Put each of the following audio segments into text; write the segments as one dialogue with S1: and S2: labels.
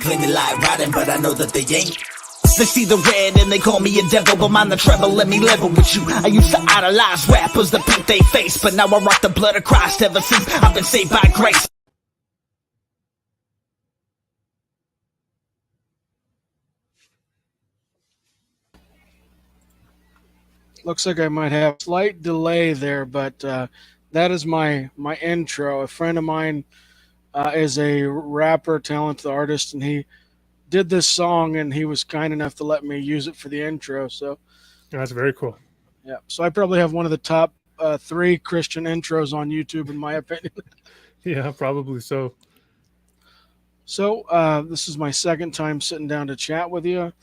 S1: claim they like riding, but I know that they ain't. They see the red and they call me a devil, but mind the treble, let me level with you. I used to idolize rappers that paint they face, but now I rock the blood of Christ ever since I've been saved by grace.
S2: Looks like I might have a slight delay there, but that is my intro. A friend of mine is a rapper, talented artist, and he did this song, and he was kind enough to let me use it for the intro. So
S3: That's very cool.
S2: yeah, so I probably have one of the top 3 Christian intros on YouTube, in my opinion.
S3: Yeah, probably so.
S2: So this is my second time sitting down to chat with you.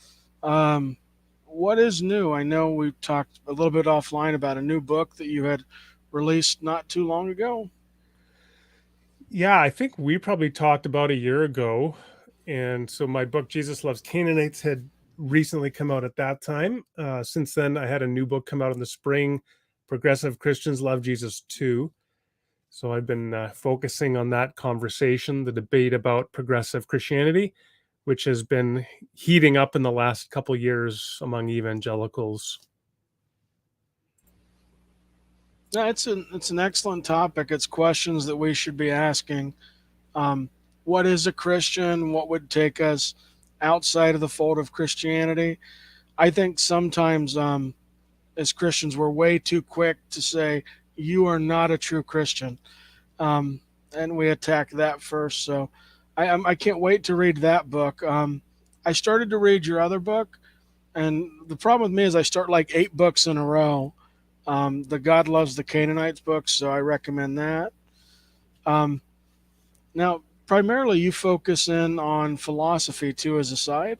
S2: What is new? I know we talked a little bit offline about a new book that you had released not too long ago.
S3: Yeah, I think we probably talked about a year ago. And so my book, Jesus Loves Canaanites, had recently come out at that time. Since then, I had a new book come out in the spring, Progressive Christians Love Jesus Too. So I've been focusing on that conversation, the debate about progressive Christianity, which has been heating up in the last couple years among evangelicals.
S2: Yeah, it's an excellent topic. It's questions that we should be asking. What is a Christian? What would take us outside of the fold of Christianity? I think sometimes as Christians we're way too quick to say you are not a true Christian, and we attack that first. So I can't wait to read that book. I started to read your other book, and the problem with me is I start like 8 books in a row. The God Loves the Canaanites book, so I recommend that. Now, primarily you focus in on philosophy too as a side.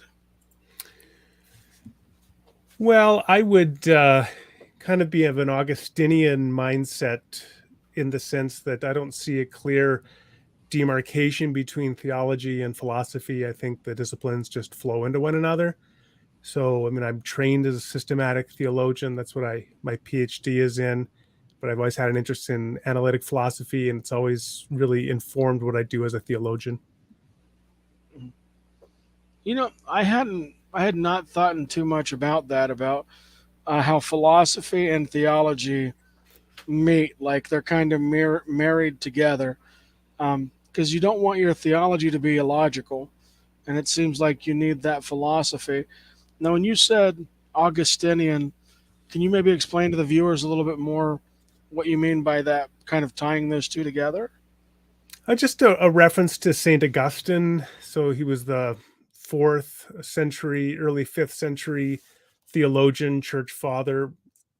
S3: Well, I would kind of be of an Augustinian mindset in the sense that I don't see a clear demarcation between theology and philosophy. I think the disciplines just flow into one another. So, I mean, I'm trained as a systematic theologian. That's what my PhD is in. But I've always had an interest in analytic philosophy, and it's always really informed what I do as a theologian.
S2: You know, I had not thought too much about that, about how philosophy and theology meet, like they're kind of married together. Because you don't want your theology to be illogical, and it seems like you need that philosophy. Now, when you said Augustinian, can you maybe explain to the viewers a little bit more what you mean by that, kind of tying those two together?
S3: Just a reference to St. Augustine. So he was the 4th century, early 5th century theologian, church father,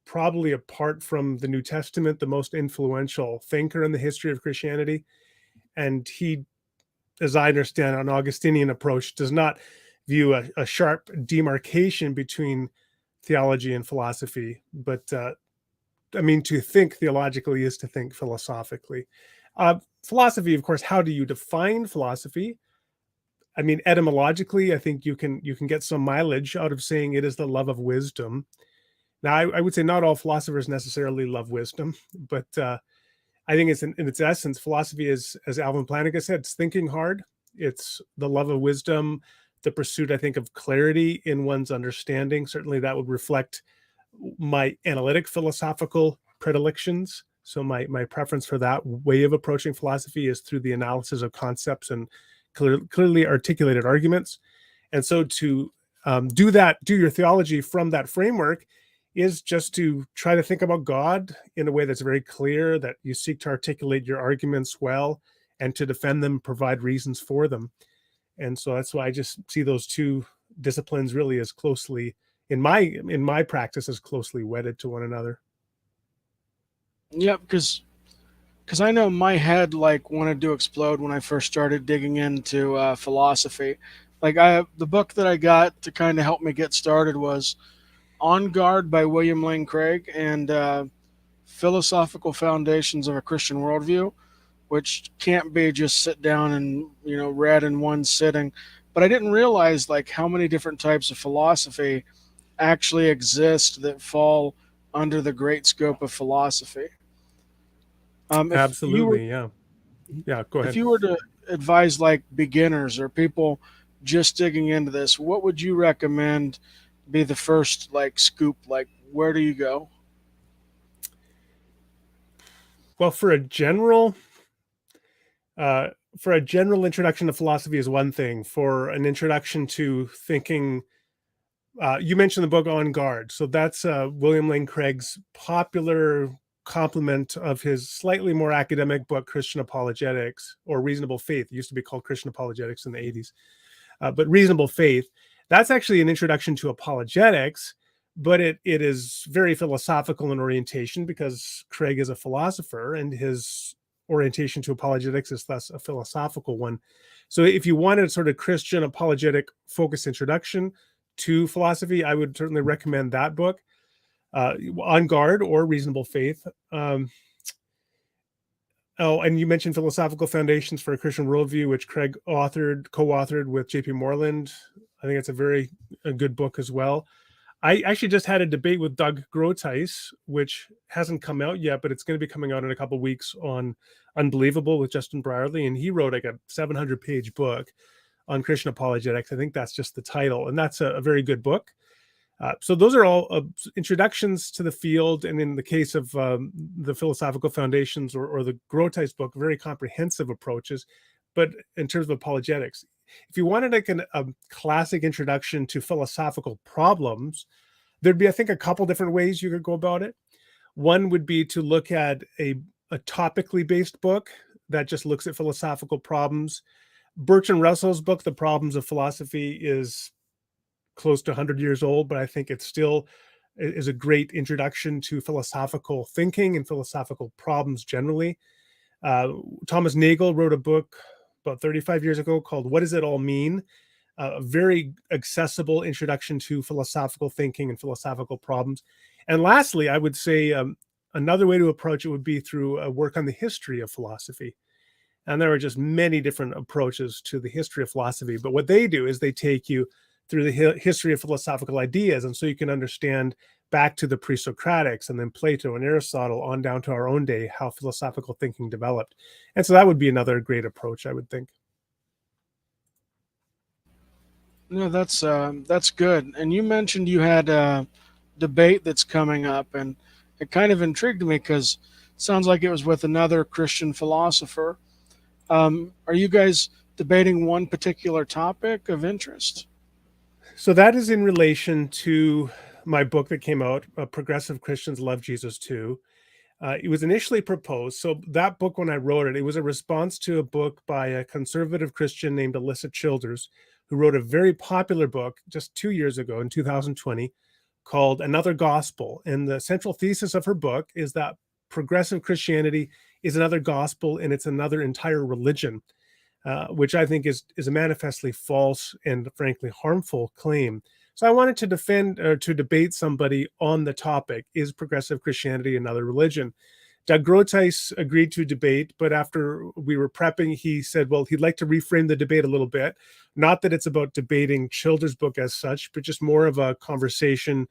S3: probably apart from the New Testament, the most influential thinker in the history of Christianity. And he, as I understand, an Augustinian approach does not view a sharp demarcation between theology and philosophy, but I mean, to think theologically is to think philosophically. Philosophy, of course, how do you define philosophy? I mean, etymologically, I think you can get some mileage out of saying it is the love of wisdom. Now, I would say not all philosophers necessarily love wisdom, but I think it's in its essence, philosophy is, as Alvin Plantinga said, it's thinking hard. It's the love of wisdom, the pursuit, I think, of clarity in one's understanding. Certainly that would reflect my analytic philosophical predilections. So my preference for that way of approaching philosophy is through the analysis of concepts and clearly articulated arguments. And so to do your theology from that framework is just to try to think about God in a way that's very clear, that you seek to articulate your arguments well and to defend them, provide reasons for them. And so that's why I just see those two disciplines really as closely, in my practice, as closely wedded to one another.
S2: Yep, because I know my head like wanted to explode when I first started digging into philosophy. Like the book that I got to kind of help me get started was On Guard by William Lane Craig and Philosophical Foundations of a Christian Worldview, which can't be just sit down and read in one sitting. But I didn't realize like how many different types of philosophy actually exist that fall under the great scope of philosophy.
S3: Absolutely, yeah. Go ahead.
S2: If you were to advise like beginners or people just digging into this, what would you recommend be the first like scoop? Like, where do you go?
S3: Well, uh, for a general introduction to philosophy is one thing. For an introduction to thinking, you mentioned the book On Guard. So that's William Lane Craig's popular complement of his slightly more academic book, Christian Apologetics, or Reasonable Faith. It used to be called Christian Apologetics in the 80s. But Reasonable Faith, that's actually an introduction to apologetics, but it is very philosophical in orientation because Craig is a philosopher and his orientation to apologetics is thus a philosophical one. So if you wanted a sort of Christian apologetic focused introduction to philosophy, I would certainly recommend that book, On Guard or Reasonable Faith. Oh, and you mentioned Philosophical Foundations for a Christian Worldview, which Craig co-authored with J.P. Moreland. I think it's a good book as well. I actually just had a debate with Doug Groothuis, which hasn't come out yet, but it's going to be coming out in a couple of weeks, on Unbelievable with Justin Brierley, and he wrote like a 700-page book on Christian apologetics. I think that's just the title, and that's a very good book. So those are all introductions to the field, and in the case of the Philosophical Foundations or the Groothuis book, very comprehensive approaches. But in terms of apologetics, if you wanted like a classic introduction to philosophical problems, there'd be, I think, a couple different ways you could go about it. One would be to look at a topically based book that just looks at philosophical problems. Bertrand Russell's book, The Problems of Philosophy, is close to 100 years old, but I think it still is a great introduction to philosophical thinking and philosophical problems generally. Thomas Nagel wrote a book about 35 years ago called What Does It All Mean? A very accessible introduction to philosophical thinking and philosophical problems. And lastly, I would say another way to approach it would be through a work on the history of philosophy. And there are just many different approaches to the history of philosophy, but what they do is they take you through the history of philosophical ideas. And so you can understand back to the pre-Socratics and then Plato and Aristotle on down to our own day, how philosophical thinking developed. And so that would be another great approach, I would think.
S2: No, that's good. And you mentioned you had a debate that's coming up, and it kind of intrigued me because it sounds like it was with another Christian philosopher. Are you guys debating one particular topic of interest?
S3: So that is in relation to my book that came out, Progressive Christians Love Jesus Too. It was initially proposed. So that book, when I wrote it, it was a response to a book by a conservative Christian named Alyssa Childers, who wrote a very popular book just 2 years ago in 2020 called Another Gospel. And the central thesis of her book is that progressive Christianity is another gospel and it's another entire religion, which I think is a manifestly false and frankly harmful claim. So I wanted to defend or to debate somebody on the topic: is progressive Christianity another religion? Doug Groothuis agreed to debate, but after we were prepping, he said, well, he'd like to reframe the debate a little bit. Not that it's about debating Childers' book as such, but just more of a conversation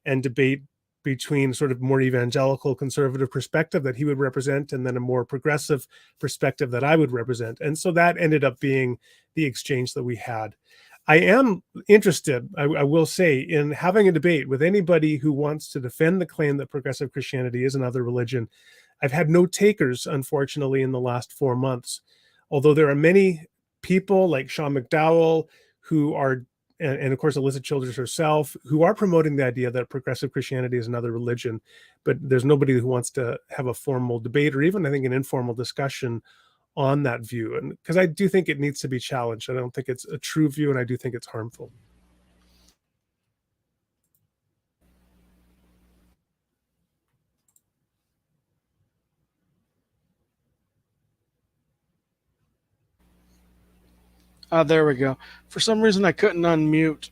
S3: and debate between sort of more evangelical conservative perspective that he would represent and then a more progressive perspective that I would represent. And so that ended up being the exchange that we had. I am interested, I will say, in having a debate with anybody who wants to defend the claim that progressive Christianity is another religion. I've had no takers, unfortunately, in the last 4 months, although there are many people like Sean McDowell who are, and of course Alyssa Childers herself, who are promoting the idea that progressive Christianity is another religion, but there's nobody who wants to have a formal debate or even, I think, an informal discussion on that view. And because I do think it needs to be challenged. I don't think it's a true view, and I do think it's harmful.
S2: There we go. For some reason, I couldn't unmute.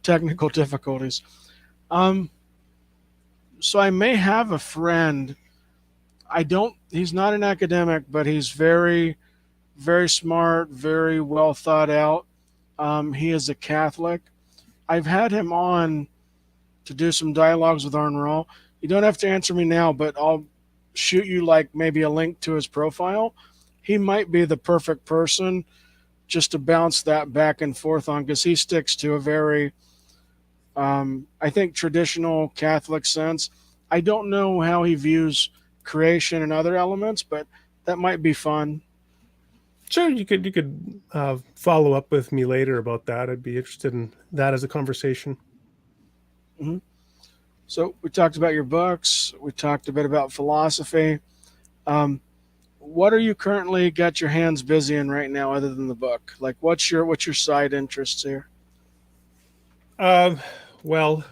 S2: Technical difficulties. Um, so I may have a friend. I don't. He's not an academic, but he's very, very smart, very well thought out. He is a Catholic. I've had him on to do some dialogues with Arn Rawl. You don't have to answer me now, but I'll shoot you like maybe a link to his profile. He might be the perfect person just to bounce that back and forth on, because he sticks to a very, I think, traditional Catholic sense. I don't know how he views creation and other elements, but that might be fun.
S3: Sure, you could follow up with me later about that. I'd be interested in that as a conversation.
S2: hmm So we talked about your books. We talked a bit about philosophy. Um, what are you currently got your hands busy in right now, other than the book? Like, what's your side interests here?
S3: Um, well,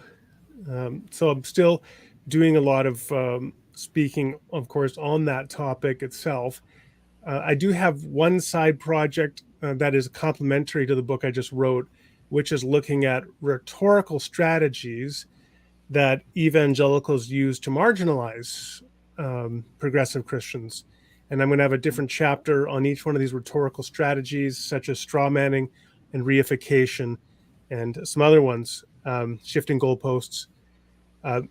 S3: so I'm still doing a lot of speaking, of course, on that topic itself. I do have one side project that is complementary to the book I just wrote, which is looking at rhetorical strategies that evangelicals use to marginalize progressive Christians. And I'm going to have a different chapter on each one of these rhetorical strategies, such as straw manning and reification, and some other ones, shifting goalposts. Uh,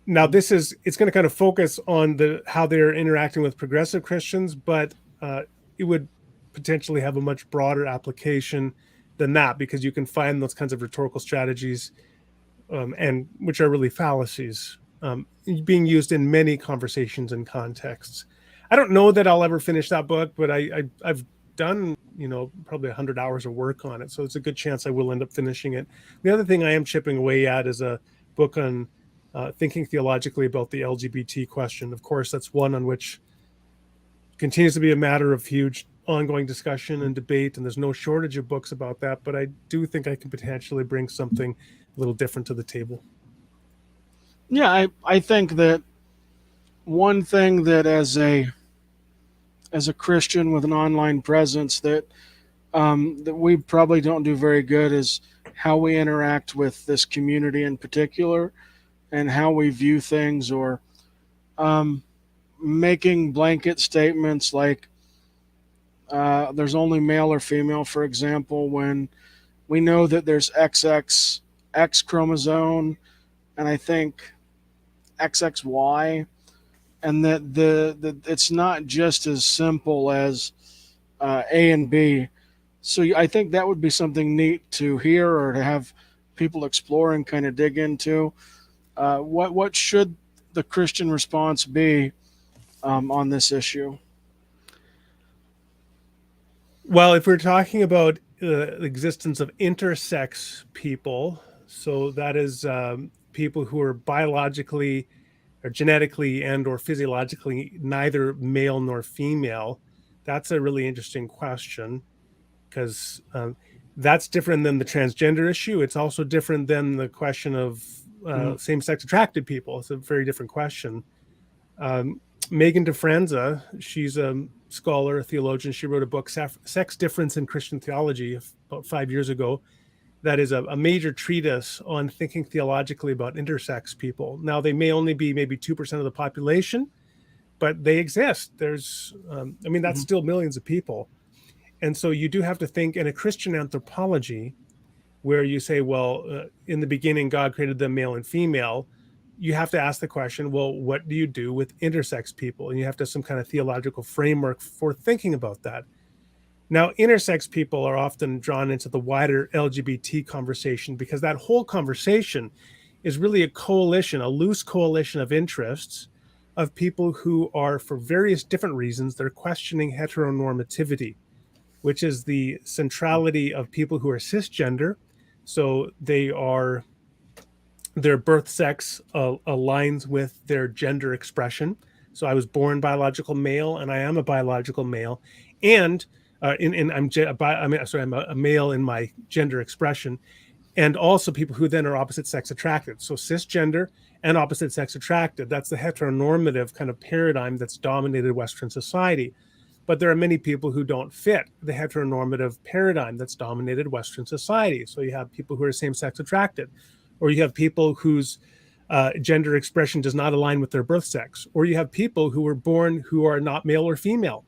S3: Now, it's going to kind of focus on the how they're interacting with progressive Christians, but it would potentially have a much broader application than that, because you can find those kinds of rhetorical strategies, and which are really fallacies, being used in many conversations and contexts. I don't know that I'll ever finish that book, but I've done, probably 100 hours of work on it, so it's a good chance I will end up finishing it. The other thing I am chipping away at is a book on thinking theologically about the LGBT question. Of course, that's one on which continues to be a matter of huge ongoing discussion and debate, and there's no shortage of books about that, but I do think I can potentially bring something a little different to the table.
S2: Yeah, I think that one thing that as a Christian with an online presence that we probably don't do very good is how we interact with this community in particular, and how we view things, or um, making blanket statements like there's only male or female, for example, when we know that there's XX X chromosome, and I think XXY, and that it's not just as simple as A and B. So I think that would be something neat to hear, or to have people explore and kind of dig into. What should the Christian response be on this issue?
S3: Well, if we're talking about the existence of intersex people, so that is people who are biologically or genetically and or physiologically neither male nor female, that's a really interesting question, because that's different than the transgender issue. It's also different than the question of
S2: Mhm.
S3: same-sex attracted people. It's a very different question. Um, Megan DeFranza, she's a scholar, a theologian. She wrote a book, Sex Difference in Christian Theology, about 5 years ago. That is a major treatise on thinking theologically about intersex people. Now, they may only be maybe 2% of the population, but they exist. That's
S2: Mhm.
S3: still millions of people. And so you do have to think in a Christian anthropology, where you say, well, in the beginning, God created them male and female. You have to ask the question, well, what do you do with intersex people? And you have to have some kind of theological framework for thinking about that. Now, intersex people are often drawn into the wider LGBT conversation, because that whole conversation is really a coalition, a loose coalition of interests of people who are, for various different reasons, they're questioning heteronormativity, which is the centrality of people who are cisgender. So their birth sex aligns with their gender expression. So I was born biological male, and I am a biological male, and I'm a male in my gender expression, and also people who then are opposite sex attracted. So cisgender and opposite sex attracted. That's the heteronormative kind of paradigm that's dominated Western society. But there are many people who don't fit the heteronormative paradigm that's dominated Western society. So you have people who are same sex attracted, or you have people whose gender expression does not align with their birth sex, or you have people who were born who are not male or female.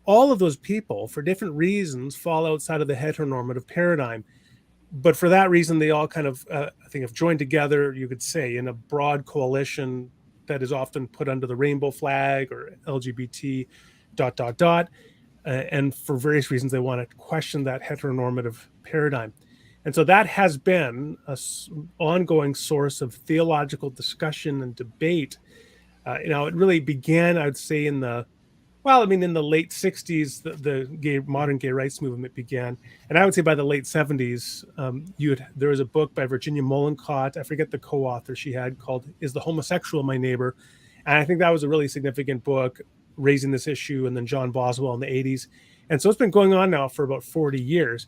S3: All of those people, for different reasons, fall outside of the heteronormative paradigm. But for that reason, they all kind of, I think, have joined together, you could say, in a broad coalition that is often put under the rainbow flag or LGBT dot dot dot. and for various reasons, they want to question that heteronormative paradigm. And so that has been an ongoing source of theological discussion and debate. It really began, I would say, in the late 60s, the modern gay rights movement began. And I would say by the late 70s, there was a book by Virginia Mollenkott, I forget the co-author she had, called Is the Homosexual My Neighbor? And I think that was a really significant book raising this issue. And then John Boswell in the 80s. And so it's been going on now for about 40 years.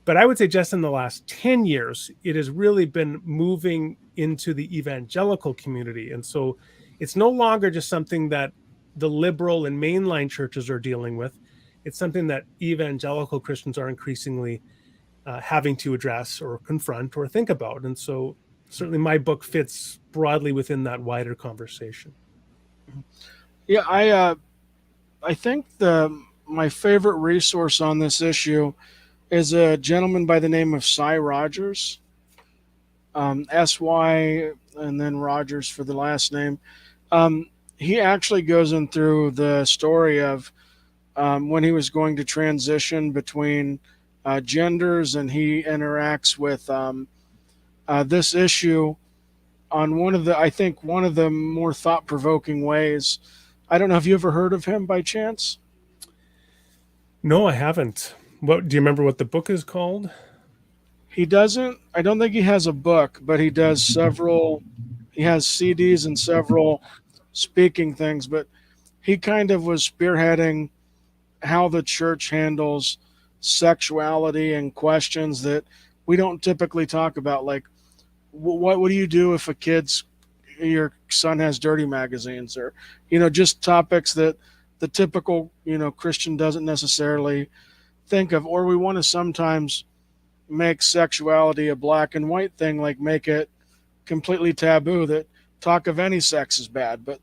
S3: But I would say just in the last 10 years, it has really been moving into the evangelical community. And so it's no longer just something that the liberal and mainline churches are dealing with. It's something that evangelical Christians are increasingly having to address or confront or think about. And so certainly my book fits broadly within that wider conversation.
S2: Yeah, I think my favorite resource on this issue is a gentleman by the name of Psy Rogers, S-Y and then Rogers for the last name. He actually goes in through the story of when he was going to transition between genders, and he interacts with this issue on one of the more thought-provoking ways. I don't know if you ever heard of him by chance.
S3: No, I haven't. What do you remember what the book is called?
S2: He doesn't. I don't think he has a book, but he does several. He has CDs and several speaking things. But he kind of was spearheading how the church handles sexuality and questions that we don't typically talk about. Like, what do you do if your son has dirty magazines, or just topics that the typical Christian doesn't necessarily think of. Or we want to sometimes make sexuality a black and white thing, like make it completely taboo, that talk of any sex is bad. But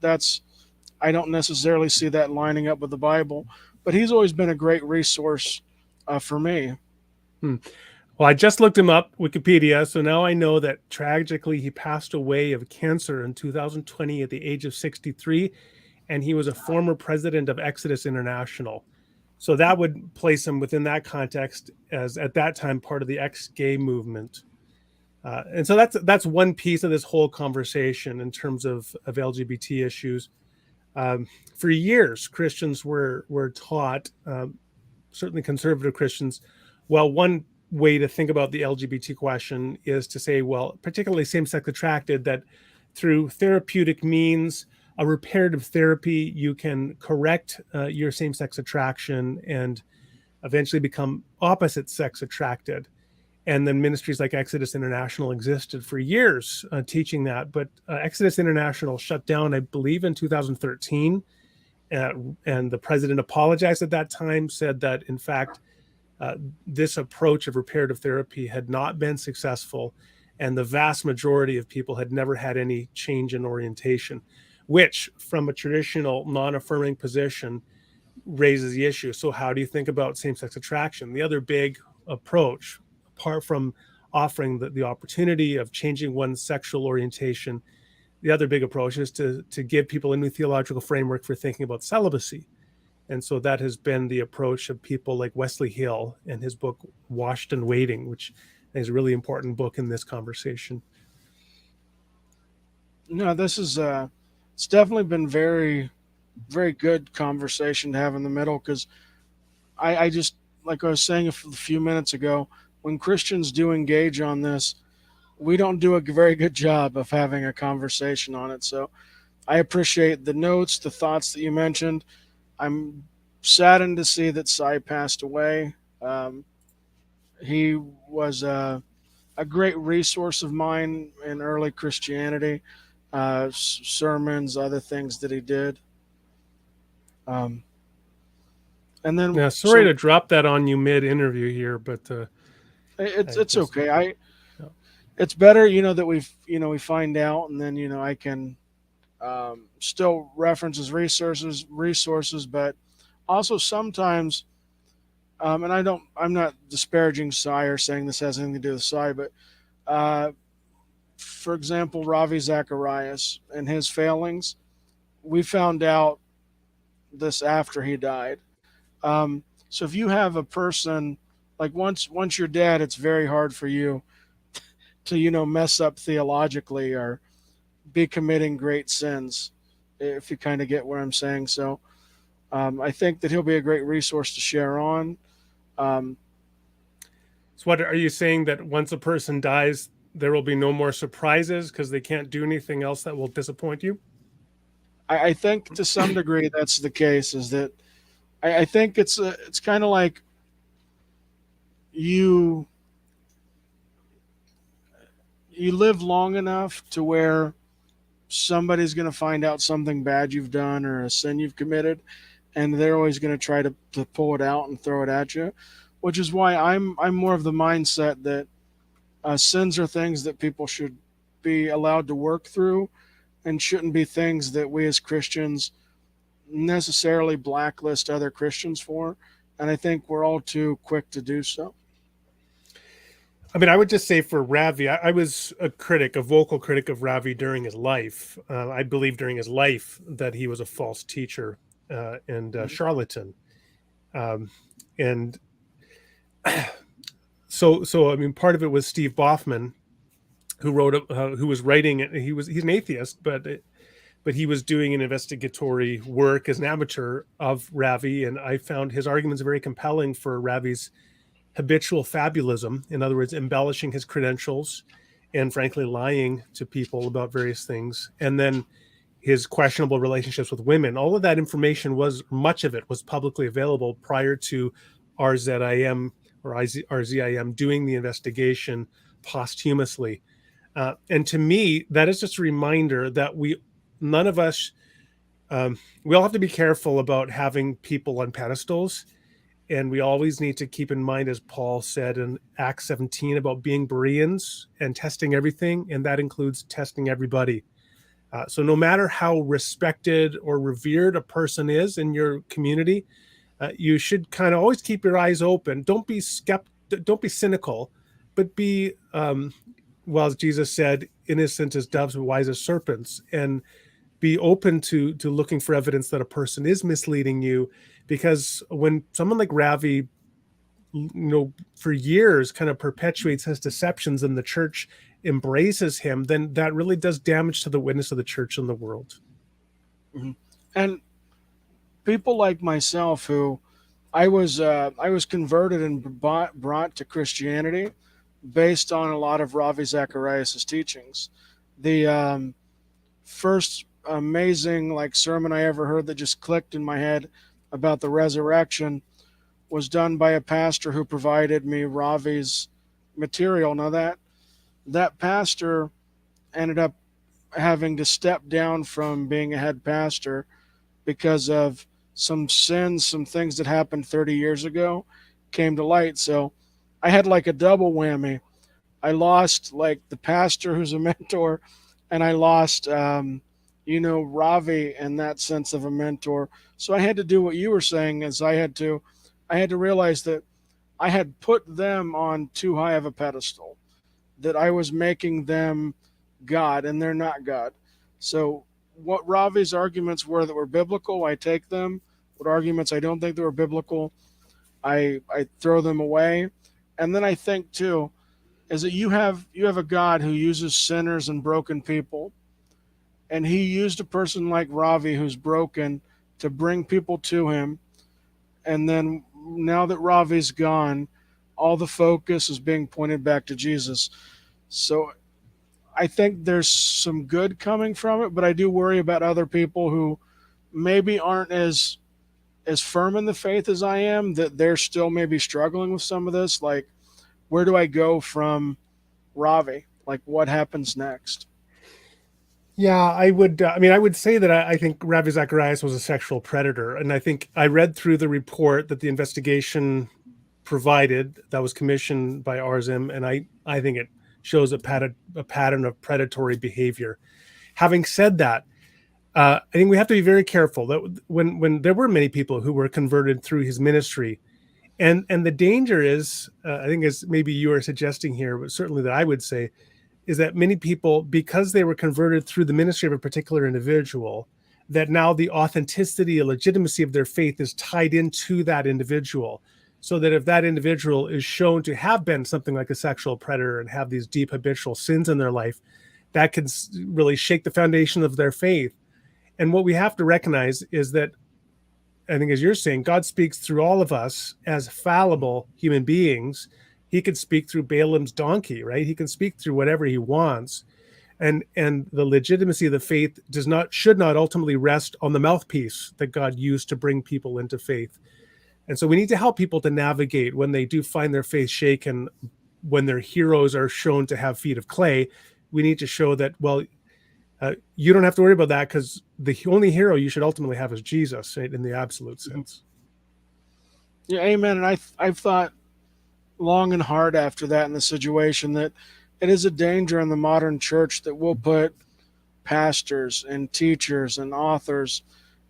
S2: I don't necessarily see that lining up with the Bible. But he's always been a great resource for me.
S3: Well, I just looked him up, Wikipedia, so now I know that tragically he passed away of cancer in 2020 at the age of 63, and he was a former president of Exodus International. So that would place him within that context as, at that time, part of the ex-gay movement. And so that's one piece of this whole conversation in terms of LGBT issues. For years, Christians were taught, certainly conservative Christians, well, one way to think about the LGBT question is to say, well, particularly same-sex attracted, that through therapeutic means, a reparative therapy, you can correct your same-sex attraction and eventually become opposite-sex attracted. And then ministries like Exodus International existed for years teaching that. But Exodus International shut down, I believe, in 2013. And the president apologized at that time, said that, in fact, this approach of reparative therapy had not been successful, and the vast majority of people had never had any change in orientation, which, from a traditional non-affirming position, raises the issue. So how do you think about same-sex attraction? The other big approach, apart from offering the opportunity of changing one's sexual orientation, the other big approach is to give people a new theological framework for thinking about celibacy. And so that has been the approach of people like Wesley Hill and his book, Washed and Waiting, which is a really important book in this conversation.
S2: No, this is it's definitely been very, very good conversation to have in the middle, because I just, like I was saying a few minutes ago, when Christians do engage on this, we don't do a very good job of having a conversation on it. So I appreciate the notes, the thoughts that you mentioned. I'm saddened to see that Psy passed away. He was a great resource of mine in early Christianity, sermons, other things that he did. And then,
S3: yeah, sorry to drop that on you mid-interview here, but
S2: it's okay. It's better, that we find out, and then I can still reference his resources, but also sometimes, and I'm not disparaging Psy or saying this has anything to do with Psy, but for example, Ravi Zacharias and his failings, we found out this after he died. So if you have a person, like once you're dead, it's very hard for you to mess up theologically or be committing great sins, if you kind of get where I'm saying. So I think that he'll be a great resource to share on. Um,
S3: So what are you saying, that once a person dies, there will be no more surprises because they can't do anything else that will disappoint you?
S2: I think to some degree that's the case. Is that I think it's kind of like you you live long enough to where somebody's going to find out something bad you've done or a sin you've committed, and they're always going to try to pull it out and throw it at you, which is why I'm more of the mindset that sins are things that people should be allowed to work through and shouldn't be things that we as Christians necessarily blacklist other Christians for. And I think we're all too quick to do so.
S3: I mean, I would just say for Ravi, I was a vocal critic of Ravi during his life. I believe during his life that he was a false teacher and charlatan. And so I mean, part of it was Steve Boffman, who who was writing it. He's an atheist, but he was doing an investigatory work as an amateur of Ravi, and I found his arguments very compelling for Ravi's habitual fabulism. In other words, embellishing his credentials and frankly lying to people about various things. And then his questionable relationships with women. All of that information much of it was publicly available prior to RZIM or RZIM doing the investigation posthumously. And to me, that is just a reminder that none of us, we all have to be careful about having people on pedestals. And we always need to keep in mind, as Paul said in Acts 17, about being Bereans and testing everything. And that includes testing everybody. So no matter how respected or revered a person is in your community, you should kind of always keep your eyes open. Don't be cynical, but be, well, as Jesus said, innocent as doves, but wise as serpents. And be open to looking for evidence that a person is misleading you, because when someone like Ravi, for years kind of perpetuates his deceptions and the church embraces him, then that really does damage to the witness of the church in the world.
S2: Mm-hmm. And people like myself, who I was converted and brought to Christianity based on a lot of Ravi Zacharias' teachings. The first amazing sermon I ever heard that just clicked in my head about the resurrection was done by a pastor who provided me Ravi's material. Now that pastor ended up having to step down from being a head pastor because of some sins, some things that happened 30 years ago came to light. So I had a double whammy. I lost the pastor who's a mentor, and I lost Ravi in that sense of a mentor. So I had to do what you were saying, is I had to realize that I had put them on too high of a pedestal, that I was making them God, and they're not God. So what Ravi's arguments were that were biblical, I take them. What arguments I don't think that were biblical, I throw them away. And then I think too, is that you have a God who uses sinners and broken people, and he used a person like Ravi who's broken to bring people to him. And then now that Ravi's gone, all the focus is being pointed back to Jesus. So I think there's some good coming from it, but I do worry about other people who maybe aren't as firm in the faith as I am, that they're still maybe struggling with some of this. Like, where do I go from Ravi? Like, what happens next?
S3: Yeah, I would. I would say that I think Ravi Zacharias was a sexual predator, and I think I read through the report that the investigation provided that was commissioned by RZIM, and I think it shows a pattern of predatory behavior. Having said that, I think we have to be very careful that when there were many people who were converted through his ministry, and the danger is, I think, as maybe you are suggesting here, but certainly that I would say, is that many people, because they were converted through the ministry of a particular individual, that now the authenticity and legitimacy of their faith is tied into that individual. So that if that individual is shown to have been something like a sexual predator and have these deep habitual sins in their life, that can really shake the foundation of their faith. And what we have to recognize is that, I think, as you're saying, God speaks through all of us as fallible human beings. He could speak through Balaam's donkey, right? He can speak through whatever he wants. And the legitimacy of the faith should not ultimately rest on the mouthpiece that God used to bring people into faith. And so we need to help people to navigate when they do find their faith shaken, when their heroes are shown to have feet of clay. We need to show that, well, you don't have to worry about that, because the only hero you should ultimately have is Jesus, right, in the absolute sense.
S2: Yeah, amen. And I've thought long and hard after that in the situation that it is a danger in the modern church that we'll put pastors and teachers and authors,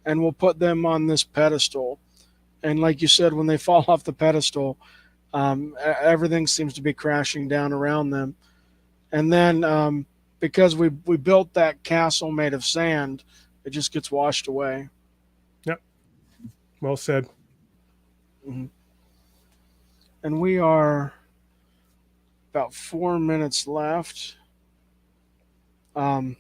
S2: and we'll put them on this pedestal. And like you said, when they fall off the pedestal, everything seems to be crashing down around them. And then because we built that castle made of sand, it just gets washed away.
S3: Yep. Well said.
S2: Mm-hmm. And we are about 4 minutes left. We've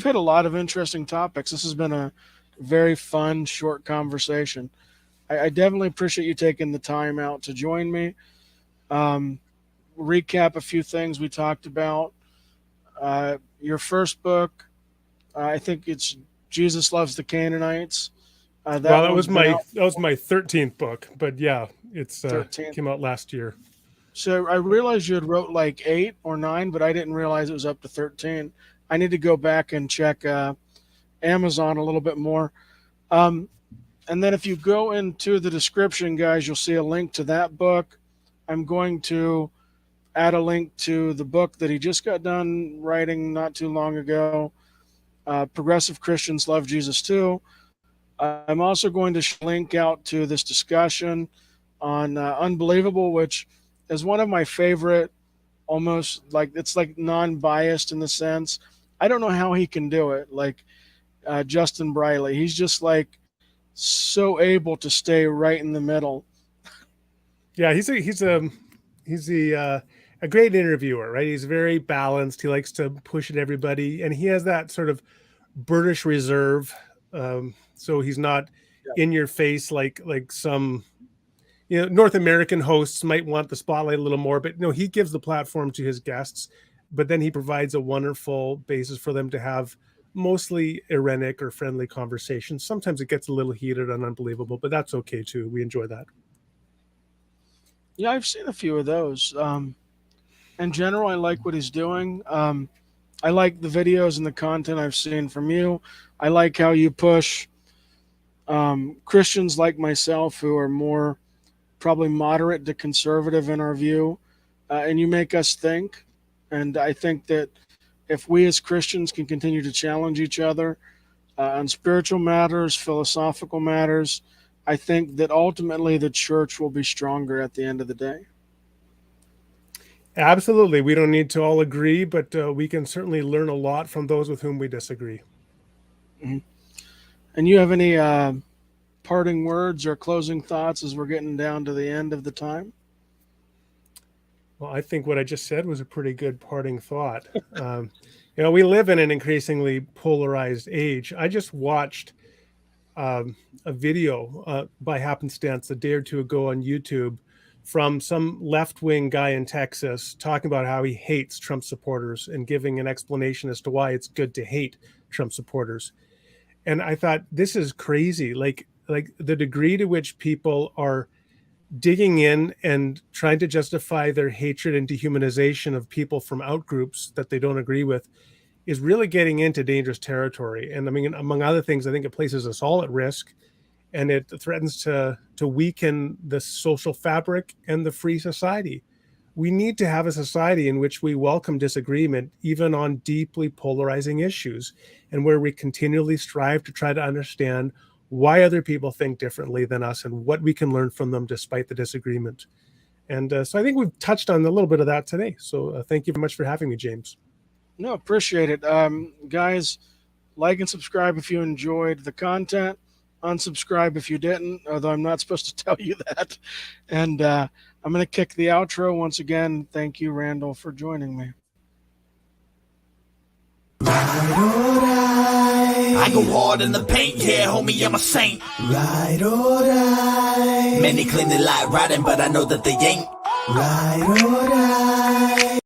S2: hit a lot of interesting topics. This has been a very fun, short conversation. I definitely appreciate you taking the time out to join me. Recap a few things we talked about. Your first book, I think it's Jesus Loves the Canaanites.
S3: That was my 13th book, but yeah, it's came out last year.
S2: So I realized you had wrote like 8 or 9, but I didn't realize it was up to 13. I need to go back and check Amazon a little bit more. And then if you go into the description, guys, you'll see a link to that book. I'm going to add a link to the book that he just got done writing not too long ago. Progressive Christians Love Jesus Too. I'm also going to link out to this discussion on Unbelievable, which is one of my favorite, almost like it's like non-biased in the sense. I don't know how he can do it. Like Justin Briley, he's just like so able to stay right in the middle.
S3: Yeah, he's a great interviewer, right? He's very balanced. He likes to push at everybody, and he has that sort of British reserve. So he's not in your face like some, North American hosts might want the spotlight a little more, but no, he gives the platform to his guests, but then he provides a wonderful basis for them to have mostly irenic or friendly conversations. Sometimes it gets a little heated and unbelievable, but that's okay too. We enjoy that.
S2: Yeah, I've seen a few of those. In general, I like what he's doing. I like the videos and the content I've seen from you. I like how you push Christians like myself who are more probably moderate to conservative in our view, and you make us think. And I think that if we as Christians can continue to challenge each other on spiritual matters, philosophical matters, I think that ultimately the church will be stronger at the end of the day.
S3: Absolutely. We don't need to all agree, but we can certainly learn a lot from those with whom we disagree.
S2: Mm-hmm. And you have any parting words or closing thoughts as we're getting down to the end of the time?
S3: Well, I think what I just said was a pretty good parting thought. We live in an increasingly polarized age. I just watched a video by happenstance a day or two ago on YouTube from some left-wing guy in Texas talking about how he hates Trump supporters and giving an explanation as to why it's good to hate Trump supporters. And I thought, this is crazy. Like the degree to which people are digging in and trying to justify their hatred and dehumanization of people from outgroups that they don't agree with is really getting into dangerous territory. And I mean, among other things, I think it places us all at risk, and it threatens to weaken the social fabric and the free society. We need to have a society in which we welcome disagreement, even on deeply polarizing issues, and where we continually strive to try to understand why other people think differently than us and what we can learn from them despite the disagreement. And so I think we've touched on a little bit of that today. So thank you very much for having me, James.
S2: No, appreciate it. Guys, Like and subscribe if you enjoyed the content. Unsubscribe if you didn't, although I'm not supposed to tell you that. And I'm going to kick the outro once again. Thank you, Randall, for joining me.
S1: I go hard in the paint, yeah, homie, I'm a saint. Ride or die. Many claim they like riding, but I know that they ain't. Ride or die.